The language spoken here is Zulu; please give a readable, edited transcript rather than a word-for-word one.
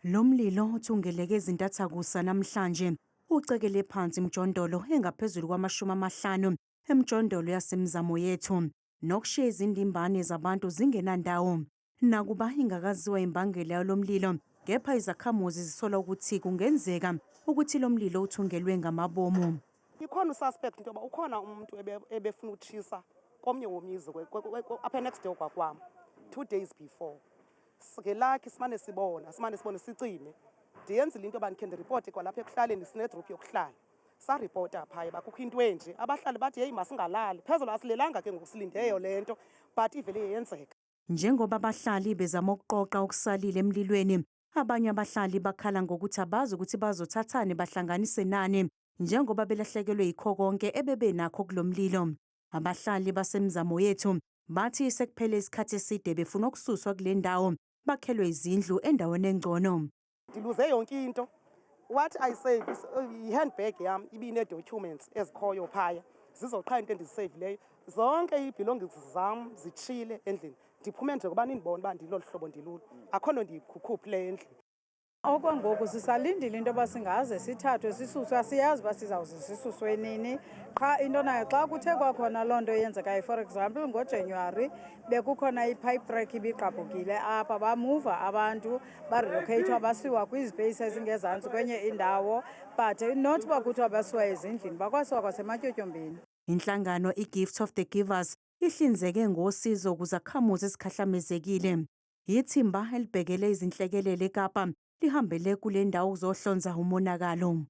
Lo mlilo uthungeleke ezintathakusa namhlanje ucekele phansi imjondolo engaphezulu kwama-50 emjondolo yasemzamo yethu nokushiya izindimbane zabantu zingenandawo. Nakuba ingakaziwa imbangela yalo mlilo, kepha izakhamuzi zisola ukuthi kungenzeka ukuthi lo mlilo uthungelwe ngamabomu. Ikhona ususpect into yoba ukhona umuntu ebefuna utshisa komnye womizi apha next door kwakwam 2 days before. Ngelakhi simane sibone sicime. Ndiyenzile into yoba ndikhe ndiripote kwalapha ekuhlaleni, sinedrop yokuhlala. Saripota phaya uba kukho into enje, abahlali bathi yeyi masingalali. Phezulu asilelanga ke ngoku silindeyo le nto, but ivele yenzeka. Njengoba abahlali bezama ukuqoqa okusalile emlilweni, abanye abahlali bakhala ngokuthi abazi ukuthi bazothathani bahlanganise nani njengoba belahlekelwe yikho konke ebebenakho kulo mlilo. Abahlali basemzamo yethu bathi sekuphele isikhathi eside befuna ukususwa kule ndawo bakhelwe izindlu endaweni engcono. Ndiluze yonke into. What I say i-handbag yam ibine-documents ezikhoyo phaya. Zizoqha into endiziseyivileyo. Zonke ii-belongings zam zitshile endlini. Ndiphume nje ngoba nindibona uba ndilolu hlobo ndilulo. Akho nto ndiyikhukhuphileyo endlini. Okwangoku sisalindile into yoba singaze sithathwe sisuswe, asiyazi uba sizawuze sisuswe nini. Qha into nayo xa kuthe kwakhona loo nto yenzekayo, for example ngoJanuwari bekukhona i-pipe track ibigqabhukile apha, bamuva abantu barelocatwa basiwa kwizipeyisi ezingezantsi kwenye indawo, but not uba kuthiwa basiwa ezindlini, bakwasiwa kwasematyotyombeni. Inhlangano i-Gift of the Givers ihlinzeke ngosizo kuzakhamuzi ezikhahlamezekile. Ithimba elibhekele izinhlekelele eKapa lihambele kule ndawo ukuzohlonza umonakalo.